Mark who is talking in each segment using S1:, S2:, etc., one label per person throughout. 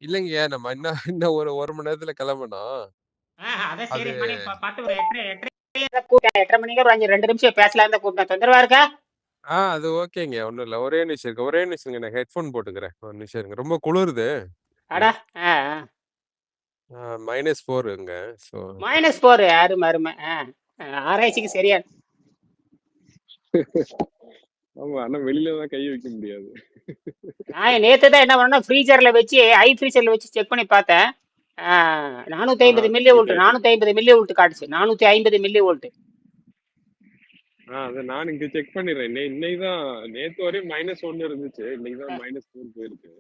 S1: இல்லைங்கய்யா. நம்ம இன்னும் இன்னும் ஒரு 1 மணி நேரத்துல கிளம்பணும்.
S2: அதான்
S1: அது
S2: சரி, மணி 10 ஒரு 8:30 கூப்பிட்டேன். 8:30 மணிக்கு ஒரு 2 நிமிஷம் பேசலாம் தான் கூப்பிட்டேன். தொந்தரவா இருக்கா?
S1: அது ஓகேங்க. ஒண்ணும் இல்ல. ஒரே நிமிஷம் இருங்க. ஒரே நிமிஷம் இருங்க. நான் ஹெட்ஃபோன் போட்டுக்கிறேன். ஒரு நிமிஷம் இருங்க. ரொம்ப குளிருது.
S2: அட.
S1: ம்.
S2: ஆ ஆ.
S1: -4 இங்க. ஸோ
S2: -4 அருமை அருமை. ஆராய்ச்சிக்கு சரியா.
S1: ஆமா. ஆனா வெளியில தான் கை வைக்க முடியாது.
S2: நான் நேத்து தான் என்ன பண்ணேன், ஃப்ரீசர்ல வச்சு ஃப்ரீசர்ல வச்சு செக் பண்ணி பார்த்தேன். 450 மில்லி
S1: ஹீட்
S2: வோல்ட்
S1: ஆயிட்டு.
S2: 450 மில்லி வோல்ட் காட்டுச்சு. 450 milli volt.
S1: அத நான் இங்க செக் பண்ணிடுறேன். இன்னைக்கு தான் நேத்து வரையும் -1 இருந்துச்சு. இன்னைக்கு தான் -4 போயிருக்கு.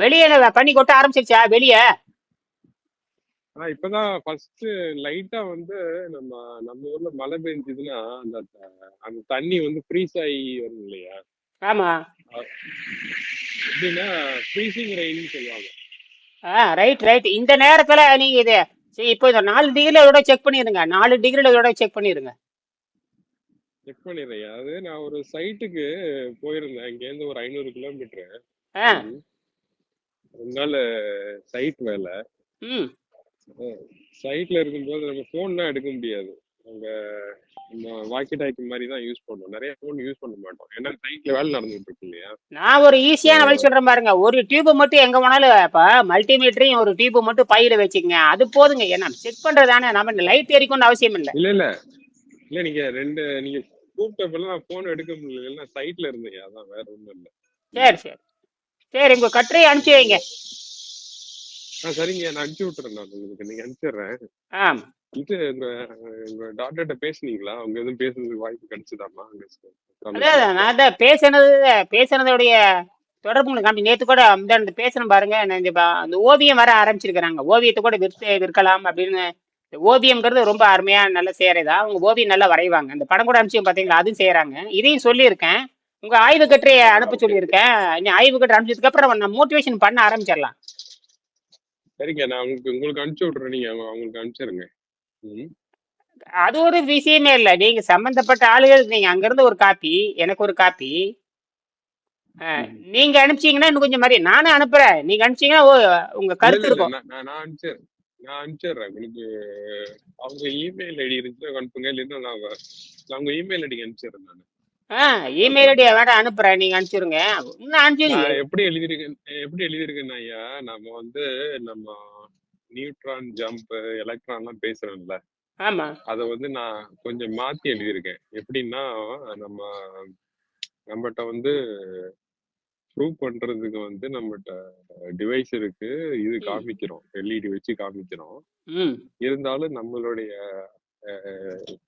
S2: வெளியே பண்ணி கொட்ட ஆரம்பிச்சிருச்சா வெளியே?
S1: இப்பதான் ஃபர்ஸ்ட் லைட்டா வந்து நம்ம நம்ம ஊர்ல மழை பெஞ்சதுன்னா அந்த அந்த தண்ணி வந்து ஃப்ரீஸ் ஆகி வரும் இல்லையா?
S2: ஆமா.
S1: எப்படின்னா ஃப்ரீசிங் ரெயின் சொல்லுவாங்க.
S2: Right right. இந்த நேரத்துல நீங்க இது சரி, இப்போ இந்த 4 டிகிரில இதோட செக் பண்ணிருங்க. 4 டிகிரில இதோட செக் பண்ணிருங்க.
S1: செக் பண்ணிடுறேன். அது நான் ஒரு சைட்டுக்கு போயிருந்தேன். இங்கேருந்து ஒரு 500 கிலோமீட்டர்.
S2: ஆ.
S1: ஒரு நாள் சைட் வேலை.
S2: ம்.
S1: சைட்ல இருக்கும்போது நம்ம போன்லாம் எடுக்க முடியாது. அங்க நம்ம வாக்கி டாக்கி மாதிரி தான் யூஸ் பண்ணுவோம். நிறைய போன் யூஸ் பண்ண மாட்டோம். ஏன்னா சைட்ல வேலை நடந்துட்டு இருக்கு இல்லையா?
S2: நான் ஒரு ஈஸியான வழி சொல்றேன் பாருங்க. ஒரு டியூப் மட்டும் எங்க வேணாலும் இப்ப மல்டிமீட்டரையும் ஒரு டியூப் மட்டும் பையில வச்சுக்கங்க. அது போதுங்க. ஏன்னா செக் பண்றதானே, நம்ம லைட் எரிக்கணும்னு அவசியம் இல்லை.
S1: இல்ல இல்ல இல்ல நீங்க கூப்பிட்டப்பெல்லாம் நான் போன் எடுக்க முடியல. சைட்ல இருந்தீங்க. அதான் வேற ஒண்ணும் இல்ல.
S2: சரி சரி சரி. உங்க கட்டுரையை அனுப்பிச்சு வைங்க.
S1: சரிங்க. நான் அனுப்பிச்சு விட்டுறேன். நான் உங்களுக்கு நீங்க அனுப்பிச்சிடுறேன்.
S2: ஆமா.
S1: இது உங்க டாக்டர்கிட்ட பேசுனீங்களா? அவங்க எதுவும் பேசுறதுக்கு வாய்ப்பு கிடைச்சதாமா?
S2: அதான் நான் தான் பேசுனதோடைய தொடர்பு உங்களுக்கு காமி. நேத்து கூட அந்த பேசணும் பாருங்க. அந்த ஓவியம் வர ஆரம்பிச்சிருக்கிறாங்க. ஓவியத்தை கூட விற்கலாம் அப்படின்னு. ஓவியம்ங்கிறது ரொம்ப அருமையா நல்லா செய்யறதா. அவங்க ஓவியம் நல்லா வரைவாங்க. அந்த படம் கூட அனுப்பிச்சு பாத்தீங்களா? அதுவும் செய்யறாங்க. இதையும் சொல்லியிருக்கேன். உங்க ஆய்வு கட்டுரையை அனுப்ப சொல்லியிருக்கேன். நீ ஆய்வு கட்டுரை அனுப்பிச்சதுக்கு அப்புறம் நம்ம மோட்டிவேஷன் பண்ண ஆரம்பிச்சிடலாம்.
S1: சரிங்க. நான் உங்களுக்கு அனுப்பிச்சு விட்டுறேன். நீங்க அவங்களுக்கு அனுப்பிச்சிருங்க.
S2: அது ஒரு விஷயமே இல்லை. நீங்க சம்பந்தப்பட்ட ஆளுகள், நீங்க அங்கிருந்து ஒரு காப்பி, எனக்கு ஒரு காப்பி நீங்க அனுப்பிச்சீங்கன்னா இன்னும் கொஞ்சம் மாதிரி நானும் அனுப்புறேன். நீங்க அனுப்பிச்சீங்கன்னா உங்க கருத்து இருக்கும்.
S1: நான் அனுப்பிச்சிடுறேன் உங்களுக்கு. அவங்க இமெயில் ஐடி இருந்துச்சுன்னா அனுப்புங்க. இல்லைன்னா நான் உங்க இமெயில் ஐடிக்கு அனுப்பிச்சிடுறேன். நான்
S2: இமெயில் ஐடியா வேணா அனுப்புறேன். நீங்க அனுப்பிச்சிருங்க. இன்னும் அனுப்பிச்சு
S1: எப்படி எழுதியிருக்கேன் ஐயா? நம்ம வந்து நம்ம நியூட்ரான் ஜம்ப் எலக்ட்ரான்லாம் பேசுறோம்ல.
S2: ஆமா.
S1: அத வந்து நான் கொஞ்சம் மாத்தி எழுதியிருக்கேன். எப்படின்னா நம்மகிட்ட வந்து ப்ரூவ் பண்றதுக்கு வந்து நம்மகிட்ட டிவைஸ் இருக்கு. இது காமிக்கிறோம். எல்இடி வச்சு காமிக்கிறோம். இருந்தாலும் நம்மளுடைய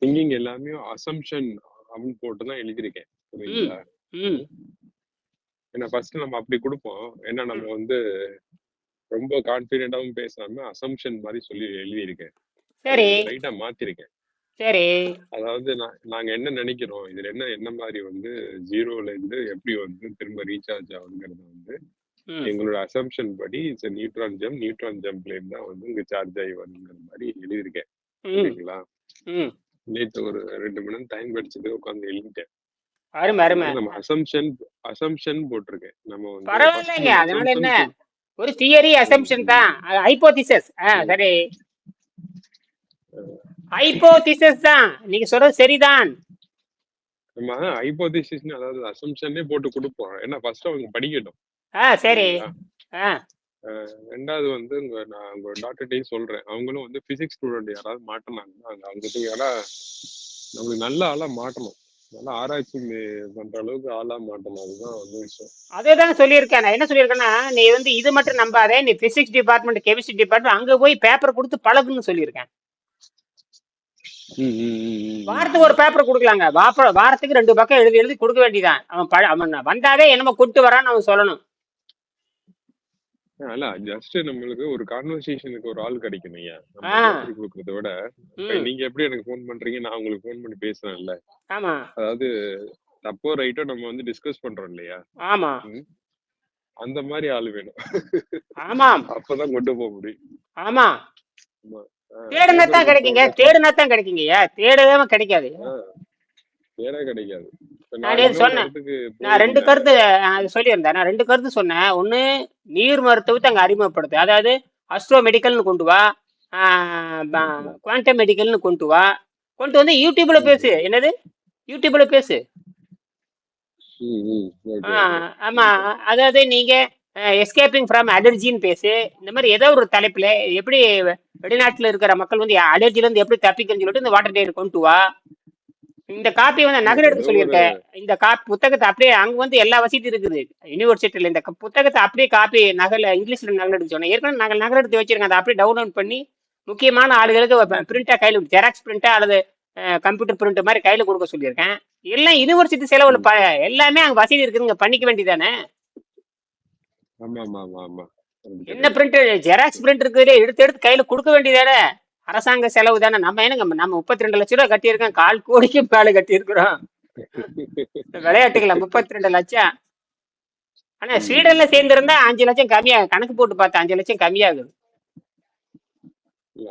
S1: திங்கிங் எல்லாமே அசம்ஷன் அப்படின்னு போட்டு தான் எழுதியிருக்கேன். புரியுங்களா? ஏன்னா ஃபர்ஸ்ட் நம்ம அப்படி கொடுப்போம். ஏன்னா நம்ம வந்து ரொம்ப கான்பிடென்டாவும் பேசாம அசம்ஷன் மாதிரி சொல்லி எழுதியிருக்கேன்.
S2: சரி.
S1: ரைட்டா மாத்திருக்கேன்.
S2: சரி.
S1: அதாவது நாங்க என்ன நினைக்கிறோம், இதுல என்ன மாதிரி வந்து 0ல இருந்து எப்படி வந்து திரும்ப ரீசார்ஜ் ஆகுங்கிறது வந்து எங்களோட அசம்ஷன் படி நியூட்ரான் ஜம்ப்ல இருந்தா வந்து இங்க சார்ஜ் ஆகி வருங்கிற மாதிரி எழுதியிருக்கேன். சரிங்களா? நேற்று ஒரு 2 மணி நேரம் டைம் படிச்சுட்டு உட்காந்து எழுதிட்டேன். நம்ம அசம்ஷன் போட்டிருக்கேன். நம்ம வந்து
S2: பரவாயில்லைங்க. அதனால என்ன, ஒரு தியரி அசம்ஷன் தான். ஹைபோதிசிஸ். சரி, ஹைபோதிசிஸ் தான். நீங்க சொல்றது சரிதான்.
S1: நம்ம ஹைபோதிசிஸ் அதாவது அசம்ஷனே போட்டு கொடுப்போம். ஏன்னா ஃபர்ஸ்ட் அவங்க படிக்கட்டும்.
S2: சரி.
S1: ரெண்டாவது வந்து நான் உங்க டாக்டர்கிட்டையும் சொல்றேன். அவங்களும் வந்து பிசிக்ஸ் ஸ்டூடெண்ட் யாராவது மாட்டினாங்கன்னா அவங்க ஏன்னா நம்மளுக்கு நல்ல ஆளா மாட்டணும். நல்லா ஆராய்ச்சி பண்ற அளவுக்கு ஆளா மாட்டணும். அதுதான் வந்து விஷயம்.
S2: அதேதான் சொல்லியிருக்கேன். நான் என்ன சொல்லியிருக்கேன்னா, நீ வந்து இது மட்டும் நம்பாதே, நீ பிசிக்ஸ் டிபார்ட்மெண்ட் கெமிஸ்ட்ரி டிபார்ட்மெண்ட் அங்க போய் பேப்பர் கொடுத்து பழகுன்னு சொல்லியிருக்கேன். வாரத்துக்கு ஒரு பேப்பர் கொடுக்கலாங்க. வாரத்துக்கு 2 பக்கம் எழுதி கொடுக்க வேண்டியதான். அவன் வந்தாவே என்னமோ கூட்டு வரான்னு அவன் சொல்லணும்.
S1: அல்ல, ஜஸ்ட் நம்மளுக்கு ஒரு கான்வர்சேஷனுக்கு ஒரு ஆள் கிடைக்கும் ஐயா. கொடுக்கறத விட நீங்க எப்படி எனக்கு போன் பண்றீங்க, நான் உங்களுக்கு போன் பண்ணி பேசுறேன்ல.
S2: ஆமா.
S1: அதாவது தப்போ ரைட்டோ நம்ம வந்து டிஸ்கஸ் பண்றோம் இல்லையா?
S2: ஆமா.
S1: அந்த மாதிரி ஆளு வேணும்.
S2: ஆமா.
S1: அப்பதான் கொண்டு போக முடியும்.
S2: ஆமா. தேடுனா தான் கிடைக்குங்க. தேடவே கிடைக்காது.
S1: பேரே கிடைக்காது. இப்ப
S2: நான்
S1: நான்
S2: நேத்து
S1: இன்னொரு
S2: சொன்னேன்.
S1: இடத்துக்கு
S2: நான் 2
S1: போயிருந்தேன்.
S2: கருத்து சொல்லியிருந்தேன். நான் 2 கருத்து சொன்னேன். ஒண்ணு, நீர் மருத்துவத்தை அங்க அறிமுகப்படுத்து. அதாவது அஸ்ட்ரோ மெடிக்கல்னு கொண்டு வா,
S1: ம்,
S2: குவாண்டம் மெடிக்கல்னு கொண்டு வா, கொண்டு வந்து யூடியூப்ல
S1: ம்,
S2: பேசு. என்னது? யூடியூப்ல பேசு.
S1: ம், ம்.
S2: ஆ,
S1: ஓகே ஓகே.
S2: ஆமா. அதாவது நீங்க எஸ்கேப்பிங் ஃப்ரம் அலர்ஜின்னு பேசு. இந்த மாதிரி ஏதோ ஒரு தலைப்புல எப்படி வெளிநாட்டுல இருக்கிற மக்கள் வந்து அலர்ஜில இருந்து எப்படி தப்பிக்கணும்னு சொல்லிட்டு இந்த வாட்டர் டேட் கொண்டு வா. இந்த காப்பி வந்து
S1: இல்ல
S2: நகல் எடுக்க
S1: ஏதோ ஒரு
S2: சொல்லியிருக்கேன். இந்த புத்தகத்தை அப்படியே அங்க வந்து எல்லா வசதி இருக்குது யூனிவர்சிட்டியில. இந்த புத்தகத்தை அப்படியே காப்பி நகல் இங்கிலீஷ்ல நகல் எடுக்க சொன்னேன். ஏற்கனவே நகல் எடுத்து வச்சிருக்கேன். அதை அப்படியே டவுன்லோட் பண்ணி முக்கியமான ஆளுகளுக்கு பிரிண்டா கையில் ஜெராக்ஸ் பிரிண்டா அல்லது கம்ப்யூட்டர் பிரிண்ட் மாதிரி கையில கொடுக்க சொல்லியிருக்கேன். எல்லாம் யூனிவர்சிட்டி செலவுல
S1: ம்.
S2: எல்லாமே அங்க வசதி இருக்குதுங்க, பண்ணிக்க வேண்டியதானே.
S1: ஆமா ஆமா ஆமா ஆமா. அது
S2: என்ன
S1: கரெக்ட்.
S2: பிரிண்ட், ஜெராக்ஸ் பிரிண்ட் இருக்குது, எடுத்து எடுத்து கையில கொடுக்க வேண்டியதானே. அரசாங்க செலவு தானே. நம்ம என்னங்க, நம்ம 32 லட்சம் ரூபாய் கட்டியிருக்கோம், 1/4 கோடிக்கு மேல கட்டியிருக்கிறோம். விளையாட்டுகளா 32 லட்சம். ஆனா ஸ்வீடன்ல சேர்ந்திருந்தா 5 லட்சம் கம்மியா, கணக்கு போட்டு பார்த்தா 5 லட்சம் கம்மியாகுது.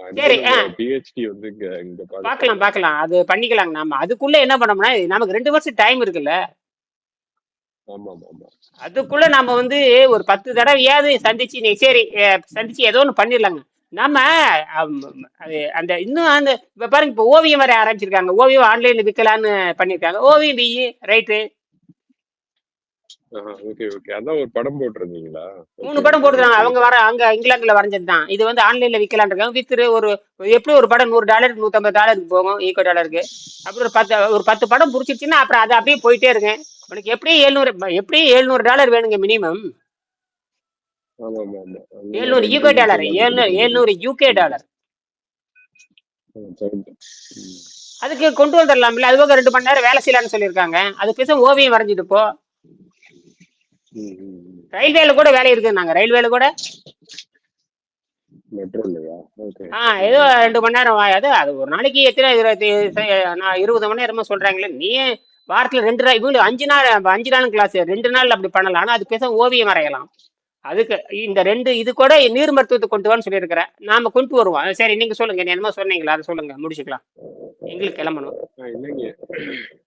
S1: அடுத்து
S2: சரி,
S1: நம்ம பிஹெச்டி வந்து இங்க இங்க
S2: பார்க்கலாம்
S1: பார்க்கலாம்.
S2: பார்க்கலாம், அது பண்ணிக்கலாங்க. நாம அதுக்குள்ள என்ன பண்ணோம்னா, நமக்கு 2 வருஷம் டைம் இருக்குல்ல.
S1: ஆமா ஆமா ஆமா.
S2: அதுக்குள்ள நாம வந்து ஒரு 10 தடவையாவது சந்திச்சு, நீ சரி சந்திச்சு ஏதோ ஒண்ணு பண்ணிடலாங்க. நாம அந்த இன்னும் அந்த இப்ப பாருங்க, இப்ப ஓவியம் வர ஆரம்பிச்சிருக்காங்க. ஓவியம் ஆன்லைன்ல விற்கலான்னு பண்ணிருக்காங்க. ஓவியம் பிஇ ரைட்டு.
S1: Okay okay. அதான் ஒரு படம் போட்டிருந்தீங்களா?
S2: 3
S1: ஓகே
S2: படம்
S1: ஓகே.
S2: போட்டுருக்காங்க.
S1: ரைட்
S2: அவங்க
S1: ரைட்.
S2: வர அங்க இங்கிலாந்துல வரைஞ்சது தான். இது வந்து ஆன்லைன்ல விற்கலான் இருக்காங்க. வித்துரு ஒரு எப்படி ஒரு படம் $100 $150 போகும் ஈக்கோ டாலருக்கு. அப்புறம் ஒரு 10 படம் பிடிச்சிருச்சுன்னா அப்புறம் அது அப்படியே போயிட்டே இருங்க. உனக்கு எப்படியும் $700 வேணுங்க மினிமம்.
S1: ஆமா ஆமா ஆமா. அந்த
S2: 700
S1: ரெண்ட்
S2: யூகே
S1: கீஸ்
S2: டாலர்,
S1: எல்லாம் கொடுத்து
S2: 700 யூகே டாலர்.
S1: கரெக்ட்.
S2: அதுக்கு கொண்டு வந்துடலாம்ல. அதுபோக 2 மணி நேரம் வேலை செய்யலாம்னு சொல்லியிருக்காங்க. அது பேச ஓவியம் வரைஞ்சிட்டு போ. ரயில்வேல கூட வேலை இருக்குது. நாங்க ரயில்வேல கூட
S1: மெட்ரோ இல்லையா? ஓகே.
S2: ஏதோ 2 மணி நேரம் அது ஒரு நாளைக்கு எத்தனை 20 மணி நேரமா சொல்றாங்களே. நீ வாரத்துல 2 நாள், இவங்க 5 நாள் கிளாஸ், 2 நாள் அப்படி பண்ணலாம். ஆனா அது பேச ஓவியம் வரையலாம். அதுக்கு இந்த 2 இது கூட நீர் மருத்துவத்தை கொண்டு வான்னு சொல்லியிருக்கிறேன். நாம கொண்டு வருவோம். சரி, நீங்க சொல்லுங்க. நீ என்னமோ சொன்னீங்களா, அதை சொல்லுங்க, முடிச்சுக்கலாம். எங்களுக்கு கிளம்பணும்.
S1: இல்லைங்க,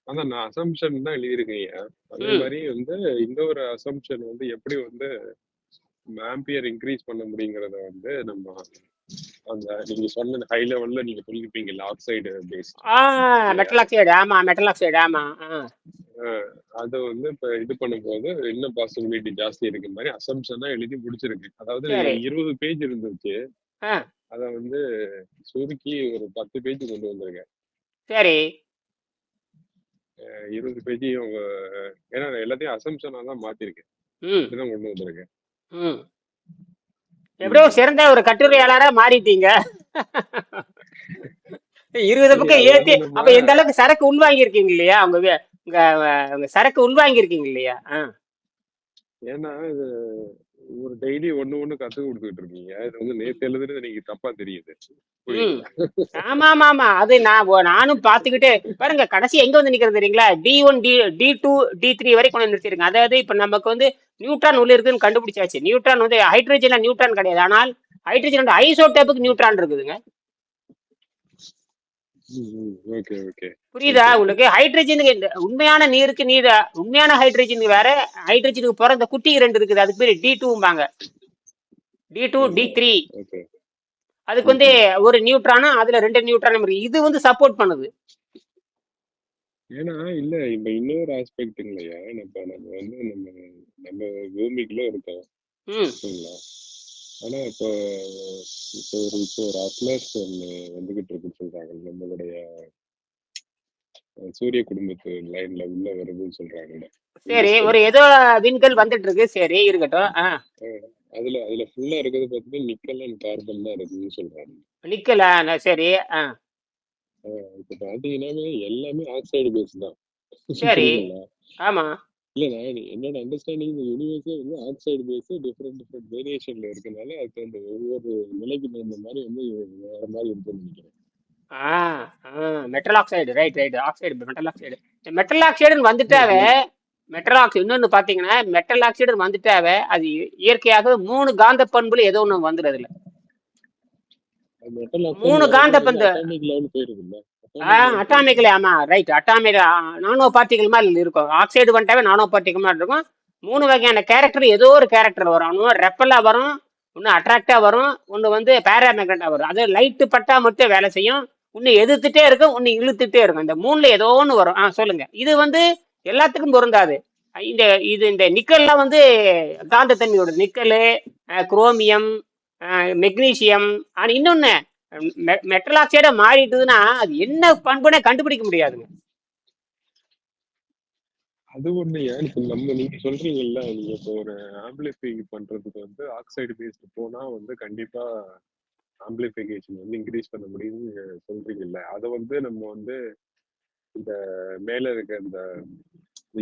S1: அதான் நான் அசம்ஷன் தான் எழுதியிருக்கீங்க. அதே மாதிரி வந்து இந்த ஒரு அசம்ஷன் வந்து எப்படி வந்து ஆம்பியர் இன்க்ரீஸ் பண்ண முடியுங்கிறத வந்து நம்ம அந்த நீங்க சொன்ன ஹை லெவல்ல நீங்க சொல்லிருப்பீங்கல்ல, ஆக்சைடு பேஸ்
S2: மெட்டல் ஆக்சைடு. ஆமா, மெட்டல் ஆக்சைடு. ஆமா.
S1: அது வந்து இப்ப இது பண்ணும்போது இன்னும் பாசிபிலிட்டி ஜாஸ்தி இருக்கு மாதிரி அசம்ஷனா எழுதி முடிச்சிருக்கு. அதாவது
S2: சரி.
S1: 20 பேஜ் இருந்துச்சு,
S2: ஆ,
S1: அத வந்து சுருக்கி ஒரு 10 பேஜ் கொண்டு வந்திருக்கேன்.
S2: சரி.
S1: 20 பேஜையும் ஏன்னா நான் எல்லாத்தையும் அசம்ஷனா தான் மாத்திருக்கேன். அப்படிதான் கொண்டு வந்திருக்கேன்.
S2: எப்படியோ சிறந்த ஒரு கட்டுரையாளரா மாறிட்டீங்க. 20 பக்கம் ஏத்தி. அப்ப எந்த அளவுக்கு சரக்கு உள்வாங்கி இருக்கீங்க இல்லையா? உங்க சரக்கு உள்வாங்கி இருக்கீங்க இல்லையா?
S1: ஏன்னா இது ஒரு டெய்லி ஒண்ணு கத்து கொடுத்துட்டு இருக்கீங்க. இது வந்து நேத்து எழுதுறது நீங்க தப்பா தெரியுது.
S2: ஆமா ஆமா ஆமா. அது நானும் பாத்துக்கிட்டே பாருங்க. கடைசி எங்க வந்து நிக்கிறது தெரியுங்களா? D1 D2 D3 வரை கொண்டு நிறுத்திருங்க. அதாவது இப்ப நமக்கு வந்து நியூட்ரான் உள்ள இருக்குன்னு கண்டுபிடிச்சாச்சு. நியூட்ரான் வந்து ஹைட்ரஜன்ல நியூட்ரான் கிடையாது. ஆனால் ஹைட்ரஜன் ஐசோடோப்புக்கு நியூட்ரான் இருக்குதுங்க. புரியுதா உங்களுக்கு? ஹைட்ரஜனுக்கு உண்மையான நீருக்கு நீர், உண்மையான ஹைட்ரஜனுக்கு வேற, ஹைட்ரஜனுக்கு பிறந்த குட்டி 2 இருக்குது. அதுக்கு பேரு D2பாங்க. D2 D3. அதுக்கு வந்து ஒரு நியூட்ரானும் அதுல 2 நியூட்ரானும் இருக்கு. இது வந்து சப்போர்ட் பண்ணுது.
S1: ஏன்னா இல்ல இப்ப இன்னொரு ஆஸ்பெக்ட் இல்லையா, நம்ம வந்து நம்ம பூமிக்குள்ள இருக்கோம். ஆனா இப்போ ஒரு அட்லஸ் ஒண்ணு வந்துகிட்டு இருக்குன்னு சொல்றாங்க. நம்மளுடைய சூரிய குடும்பத்து லைன்ல உள்ள வருதுன்னு சொல்றாங்க.
S2: சரி, ஒரு ஏதோ விண்கல் வந்துட்டு இருக்கு. சரி, இருக்கட்டும்.
S1: அதுல ஃபுல்லா இருக்கிறது பார்த்தீங்கன்னா நிக்கல் அண்ட் கார்பன் தான் இருக்குன்னு சொல்றாங்க.
S2: நிக்கலா? சரி.
S1: இப்ப பாத்தீங்கன்னா எல்லாமே ஆக்சைடு பேஸ் தான்.
S2: சரி. ஆமா.
S1: இல்ல நான் என்னோட அண்டர்ஸ்டாண்டிங் இந்த யூனிவர்ஸே வந்து ஆக்சைடு பேஸ் டிஃப்ரெண்ட் வேரியேஷன்ல இருக்கனால அதுக்கு அந்த ஒவ்வொரு நிலைக்கு தகுந்த மாதிரி வந்து வேற மாதிரி இருக்குன்னு நினைக்கிறேன்.
S2: Metal oxide. Right right. Oxide, metal oxide. Metal ஆக்சைடுன்னு வந்துட்டாவே, மெட்டல் ஆக்சைடு இன்னொன்னு பாத்தீங்கன்னா, மெட்டல் ஆக்சைடு வந்துட்டாவே அது இயற்கையாக 3 காந்த பண்புல ஏதோ ஒண்ணு வந்துடுது. 3 காந்த பண்பு
S1: அட்டாமிக் ரேட் இருக்கு.
S2: அட்டாமிக்கலி ஆமா ரைட். அட்டாமிக் நானோ பார்ட்டிகல் மாதிரி இருக்கும். ஆக்சைடு வந்துட்டாவே நானோ பார்ட்டிகல் மாதிரி இருக்கும். 3 வகையான கேரக்டர், ஏதோ ஒரு கேரக்டர் வரும். ஒன்று ரெப்பலா வரும், ஒன்று அட்ராக்டா வரும், ஒன்று வந்து பேராமேக்னட்டா வரும். அது லைட்டு பட்டா மட்டும் வேலை செய்யும், ஒன்று எதிர்த்துட்டே இருக்கும், ஒன்று இழுத்துட்டே இருக்கும். இந்த மூணுல ஏதோ ஒன்று வரும். சொல்லுங்க. இது வந்து எல்லாத்துக்கும் பொருந்தாது. இந்த இந்த நிக்கல்லாம் வந்து காந்தத்தன்மையோட நிக்கல், குரோமியம், மெக்னீசியம். ஆனால் இன்னொன்று, மெட்டல் ஆக்சைடா மாறிட்டுதுன்னா அது என்ன பண்புனே கண்டுபிடிக்க முடியாதுங்க.
S1: அது ஒண்ணு ஏன் இப்ப நீங்க சொல்றீங்கல்ல, நீங்க இப்போ ஒரு ஆம்பிளிஃபை பண்றதுக்கு வந்து ஆக்சைடு பேஸ்ட் போனா வந்து கண்டிப்பா ஆம்பிளிஃபிகேஷன் வந்து இன்க்ரீஸ் பண்ண முடியும்னு சொல்றீங்கல்ல, அதை வந்து நம்ம வந்து இந்த மேல இருக்க இந்த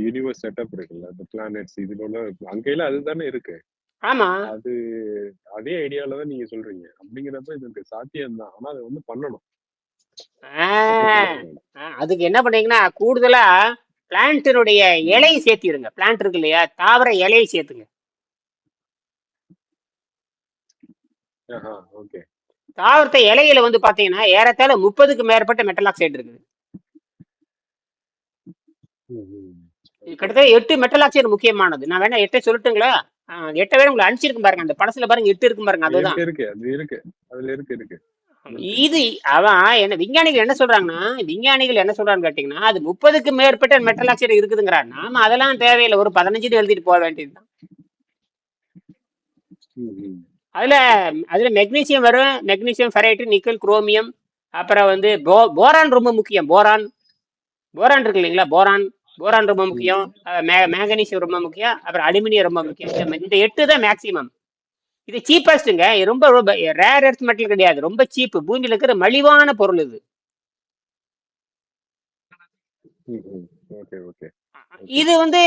S1: யூனிவர்ஸ் செட்டப் இருக்குல்ல, இந்த பிளானட்ஸ் இதுல அங்கெல்லாம் அதுதானே இருக்கு.
S2: ஆமா,
S1: அது அதே ஐடியால தான் நீங்க சொல்றீங்க. அப்படிங்கிறப்ப இதுக்கு சாத்தியம் தான், ஆனா அதை வந்து பண்ணணும்.
S2: அதுக்கு என்ன பண்ணீங்கன்னா கூடுதலா பிளான்ட்டினுடைய இலையை சேர்த்திடுங்க. பிளான்ட் இருக்கு இல்லையா, தாவர இலையை சேர்த்துங்க.
S1: ஓகே.
S2: தாவரத்தை இலையில வந்து பாத்தீங்கன்னா ஏறத்தாழ 30க்கு மேற்பட்ட மெட்டல் ஆக்சைடு இருக்குது. கிட்டத்தட்ட 8 மெட்டல் ஆக்சைடு முக்கியமானது. நான் வேணா 8 சொல்லட்டுங்களா? 8 வேற உங்களுக்கு அனுப்பிச்சிருக்கும் பாருங்க. அந்த படத்துல பாருங்க 8 இருக்கும் பாருங்க. அதுதான்
S1: இருக்கு, அது இருக்கு, அதுல இருக்கு.
S2: இது அவன் என்ன விஞ்ஞானிகள் என்ன சொல்றாங்கன்னா, கேட்டீங்கன்னா அது 30க்கு மேற்பட்ட மெட்டல் ஆக்சைடு இருக்குதுங்கிறான். நாம அதெல்லாம் தேவையில்லை, ஒரு 15 எழுதிட்டு போக வேண்டியதுதான். அதுல மெக்னீசியம் வரும், மெக்னீசியம், ஃபெரைட், நிக்கல், குரோமியம். அப்புறம் வந்து போரான் ரொம்ப முக்கியம். போரான் இருக்கு இல்லைங்களா, போரான் ரொம்ப முக்கியம். மேங்கனீசியம் ரொம்ப முக்கியம். அப்புறம் அலுமினியம் ரொம்ப முக்கியம். இந்த 8 தான் மேக்சிமம். இது சீப்பஸ்ட்டுங்க. ரொம்ப ரொம்ப ரேர் எர்த் மெட்டல் கிடையாது, ரொம்ப சீப்பு. பூமியில இருக்கிற மலிவான பொருள் இது. இது வந்து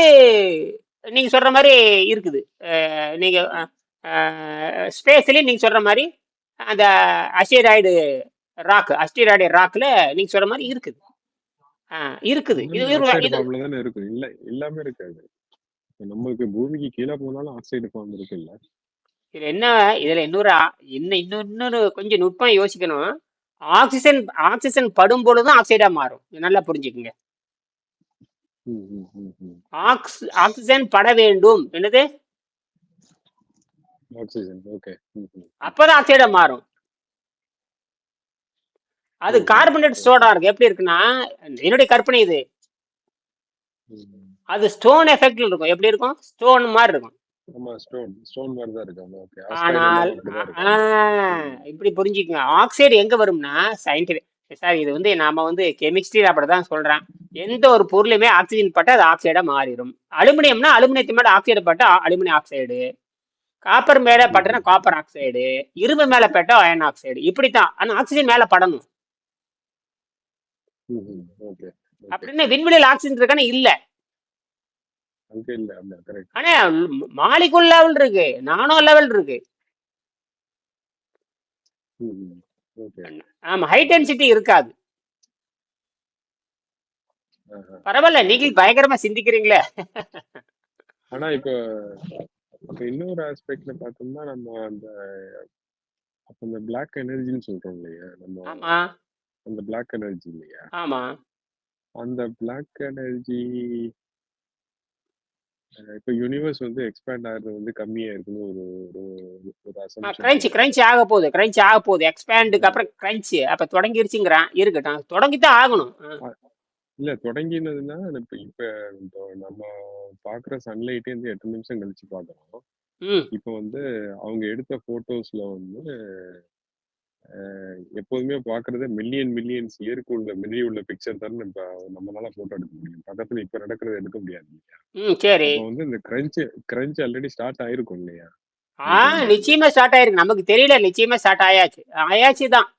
S2: நீங்க சொல்ற மாதிரி இருக்குது. நீங்க ஸ்பேஸ்லயும் நீங்க சொல்ற மாதிரி அந்த அஸ்டீராய்டு ராக்ல நீங்க சொல்ற மாதிரி இருக்குது. இது
S1: இருக்கும். இல்ல எல்லாமே இருக்காது. நமக்கு பூமிக்கு கீழே போனாலும் ஆக்சைடு ஃபார்ம் இருக்கு இல்ல.
S2: இதுல இன்னொரு கொஞ்சம் நுட்பம் யோசிக்கணும். ஆக்சிஜன் படும் பொழுதும் ஆக்சைடா மாறும். நல்லா புரிஞ்சுக்குங்க. ஆக்சிஜன் பட வேண்டும். என்னது? அப்பதான் ஆக்சைடா மாறும். அது கார்பனேட் சோடா இருக்கு. எப்படி இருக்குன்னா, என்னுடைய கற்பனை இது, அது ஸ்டோன் எஃபெக்ட்ல இருக்கும். எப்படி இருக்கும்? ஸ்டோன் மாதிரி இருக்கும். ஆனால் இப்படி புரிஞ்சுக்கங்க. ஆக்சைடு எங்க வரும்னா சயின்டிபிக் சார், இது வந்து நாம வந்து கெமிஸ்ட்ரியில அப்படிதான் சொல்றேன். எந்த ஒரு பொருளுமே ஆக்சிஜன் பட்டு அது ஆக்சைடா மாறிடும். அலுமினியம்னா அலுமினியத்து மேல ஆக்சைடு பட்டு அலுமினியம் ஆக்சைடு, காப்பர் மேல பட்டுனா காப்பர் ஆக்சைடு, இரும்பு மேல பட்டா அயன் ஆக்சைடு. இப்படித்தான். ஆனா ஆக்சிஜன் மேல படணும். அப்படின்னு விண்வெளியில் ஆக்சிஜன் இருக்கானே இல்ல. ஆனா மாலிகுல் லெவல் இருக்கு, நானோ லெவல் இருக்கு. ஆமா, ஹை டென்சிட்டி இருக்காது. பரவாயில்ல, நீங்க பயங்கரமா சிந்திக்கிறீங்களே.
S1: ஆனா இப்ப இன்னொரு ஆஸ்பெக்ட்ல பார்த்தோம்னா, நம்ம அந்த பிளாக் எனர்ஜின்னு சொல்றோம் இல்லையா, நம்ம அந்த பிளாக் எனர்ஜி இல்லையா,
S2: ஆமா, அந்த
S1: பிளாக் எனர்ஜி இப்ப யூனிவர்ஸ் வந்து எக்ஸ்பேண்ட் ஆகுறது வந்து கம்மியா இருக்குன்னு ஒரு அசம்ப்ஷன்.
S2: கிரன்ச் ஆக போகுது. எக்ஸ்பேண்டுக்கு அப்புறம் கிரன்ச் அப்ப தொடங்கிருச்சுங்கிறான். இருக்கட்டும், தொடங்கித்தான் ஆகணும்.
S1: இல்ல, தொடங்கினதுன்னா இப்ப நம்ம பாக்குற சன்லைட்டே வந்து 8 நிமிஷம் கழிச்சு பாக்குறோம். இப்ப வந்து அவங்க எடுத்த போட்டோஸ்ல வந்து எப்போதுமே பாக்குறது மில்லியன்ஸ் இயருக்கு உள்ள பிக்சர் தான் நம்மளால போட்டோ எடுக்க முடியும். பக்கத்துல இப்ப நடக்கிறது எடுக்க முடியாது இல்லையா.
S2: சரி,
S1: வந்து இந்த கிரன்ச் ஆல்ரெடி ஸ்டார்ட் ஆயிருக்கும் இல்லையா.
S2: நிச்சயமா ஸ்டார்ட் ஆயிருக்கு. நமக்கு தெரியல, நிச்சயமா ஸ்டார்ட் ஆயாச்சுதான்.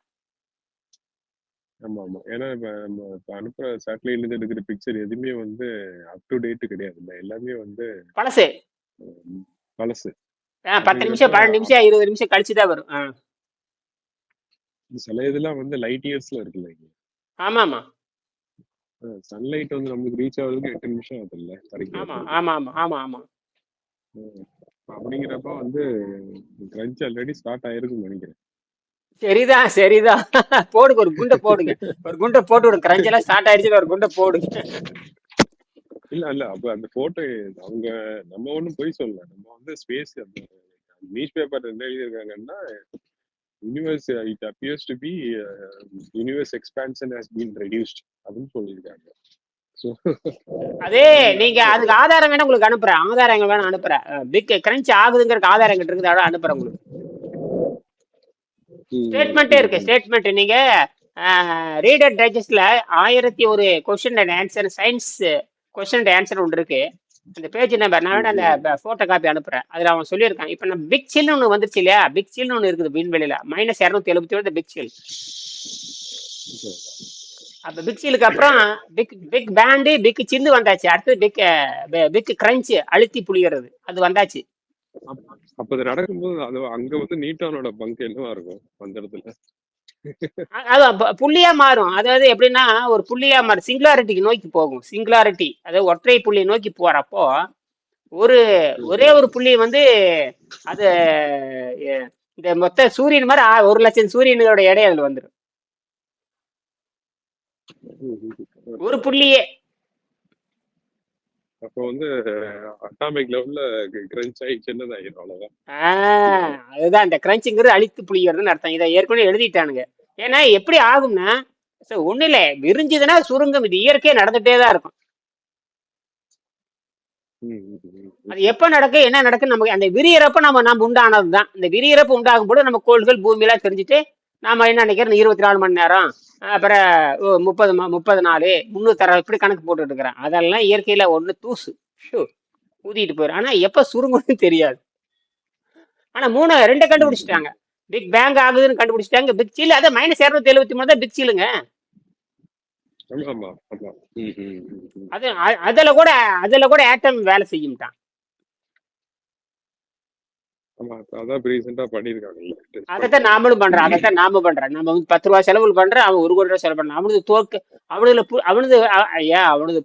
S1: ஆமா. ஏன்னா இப்ப அனுப்புற சேட்டலைட்ல இருந்து எடுக்கிற பிக்சர் எதுவுமே வந்து அப் டு டேட் கிடையாது இல்ல, எல்லாமே வந்து பழசு.
S2: 10 நிமிஷம் 12 நிமிஷம் 20 நிமிஷம் கழிச்சுதான் வரும்.
S1: சில இதெல்லாம் வந்து லைட் இயர்ஸ்ல இருக்குல்ல.
S2: ஆமா,
S1: சன்லைட் வந்து நமக்கு ரீச் ஆகுறதுக்கு 8 நிமிஷம் ஆகுது இல்ல.
S2: ஆமா.
S1: அப்படிங்கிறப்ப வந்து கிரன்ச் ஆல்ரெடி ஸ்டார்ட் ஆயிருக்குன்னு நினைக்கிறேன்.
S2: சரிதான் சரிதான். போடுங்க, ஒரு குண்டை போடுங்க, ஒரு குண்டை போட்டு விடுங்க. கிரஞ்ச் எல்லாம் ஸ்டார்ட் ஆயிடுச்சுன்னு ஒரு குண்டை போடுங்க.
S1: இல்ல இல்ல அப்ப அந்த போட்டோ அவங்க நம்ம ஒண்ணும் பொய் சொல்லல. நம்ம வந்து ஸ்பேஸ் அந்த நியூஸ் பேப்பர் என்ன எழுதியிருக்காங்கன்னா universe it appears to be universe expansion has been reduced அப்படின்னு சொல்லியிருக்காங்க. ஸோ
S2: அதே நீங்க அதுக்கு ஆதாரம் வேணா உங்களுக்கு அனுப்புறேன், ஆதாரங்கள் வேணா அனுப்புறேன். பிக் கிரன்ச் ஆகுதுங்கிறதுக்கு ஆதாரங்கள் இருக்குது, அதோட அனுப்புறேன் உங்களுக்கு. ஸ்டேட்மெண்ட்டே இருக்கு, ஸ்டேட்மெண்ட். நீங்க ரீடர் டைஜஸ்ட்ல 1001 question and answer, science question and answer ஒன்று இருக்கு. அந்த பேஜ் நம்பர் நான் வேணா அந்த போட்டோ காப்பி அனுப்புறேன். அதுல அவன் சொல்லியிருக்கான். இப்ப நம்ம பிக் சில்னு ஒன்று வந்துருச்சு இல்லையா, பிக் சில்னு ஒன்று இருக்குது விண்வெளியில, -277 பிக் சில். அப்ப பிக் சில்லுக்கு அப்புறம் பிக் பிக் பேண்டு, பிக் சில்லு வந்தாச்சு. அடுத்து பிக் கிரன்ச், அழுத்தி புளியறது, அது வந்தாச்சு.
S1: அப்ப அது நடக்கும்போது அது அங்க வந்து நியூட்டனோட பங்கு என்னவா இருக்கும் அந்த இடத்துல?
S2: அது புள்ளியா மாறும். அதாவது எப்படின்னா ஒரு புள்ளியா மாறும், சிங்குலாரிட்டிக்கு நோக்கி போகும். சிங்குலாரிட்டி அதாவது ஒற்றை புள்ளியை நோக்கி போறப்போ ஒரே ஒரு புள்ளி வந்து அது இந்த மொத்த சூரியன் மாதிரி 1,00,000 சூரியனோட எடை அதுல வந்துடும், ஒரு புள்ளியே.
S1: அப்போ வந்து அட்டாமிக் லெவல்ல கிரன்ச் ஆகி சின்னதாயிரும், அவ்வளவுதான்.
S2: அதுதான் இந்த கிரன்ச்சுங்கிறது அழித்து புளிகிறதுன்னு அர்த்தம். இதை ஏற்கனவே எழுதிட்டானுங்க. ஏன்னா எப்படி ஆகும்னா ஒண்ணு இல்ல, விரிஞ்சுதுன்னா சுருங்கும். இது இயற்கையா நடந்துட்டே தான் இருக்கும். அது எப்ப நடக்கு என்ன நடக்கு நமக்கு அந்த விரியறப்ப நம்ம உண்டானதுதான். இந்த விரியறப்ப உண்டாகும் போது நம்ம கோள்கள் பூமியெல்லாம் தெரிஞ்சுட்டு நாம என்ன நினைக்கிறோம், 24 மணி நேரம், அப்புறம் 30 நாள், 360 இப்படி கணக்கு போட்டுட்டு இருக்கிறேன். அதெல்லாம் இயற்கையில ஒண்ணு தூசு ஊதிட்டு போயிடும். ஆனா எப்ப சுருங்குன்னு தெரியாது. ஆனா 2 கண்டுபிடிச்சிட்டாங்க. பிக் பேங் ஆகுதுன்னு கண்டுபிடிச்சிட்டாங்க. பிக் சீல் அதை -273 தான் பிக் சீலுங்க. அதுல கூட ஆட்டம் வேலை செய்யும்ட்டான். அதைத்தான் நாமளும் பண்றோம். நம்ம வந்து 10 ரூபாய் செலவு பண்றோம், அவன் 1 கோடி ரூபாய் செலவு பண்றான். அவனுக்கு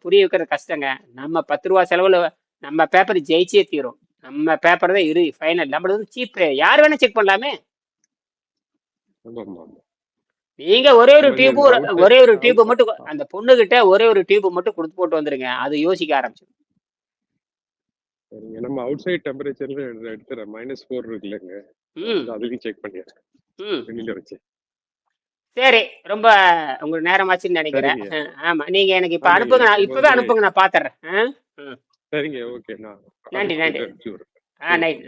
S2: புரிய வைக்கிற கஷ்டங்க. நம்ம 10 ரூபாய் செலவுல நம்ம பேப்பர் ஜெயிச்சே தீரும். நம்ம பேப்பர் தான் இரு ஃபைனல். நம்மளது வந்து சீப், யார் வேணா செக் பண்ணலாமே. நீங்க ஒரே ஒரு டியூப் மட்டும் அந்த பொண்ணு கிட்ட ஒரே ஒரு டியூப் மட்டும் கொடுத்து போட்டு வந்துருங்க, அது யோசிக்க ஆரம்பிச்சிடும்.
S1: நம்ம அவுட் சைட் டெம்பரேச்சர்ல எடுத்துற -4 இருக்குல்லங்க, அதையும் செக் பண்ணிடுறேன் வெளியில வச்சு.
S2: சரி, ரொம்ப உங்களுக்கு நேரமாச்சுன்னு நினைக்கிறேன். ஆமா, நீங்க எனக்கு இப்ப அனுப்புங்க, நான் இப்பவே அனுப்புங்க, நான் பாத்துறேன்.
S1: சரிங்க, ஓகே.
S2: நன்றி. நைட்.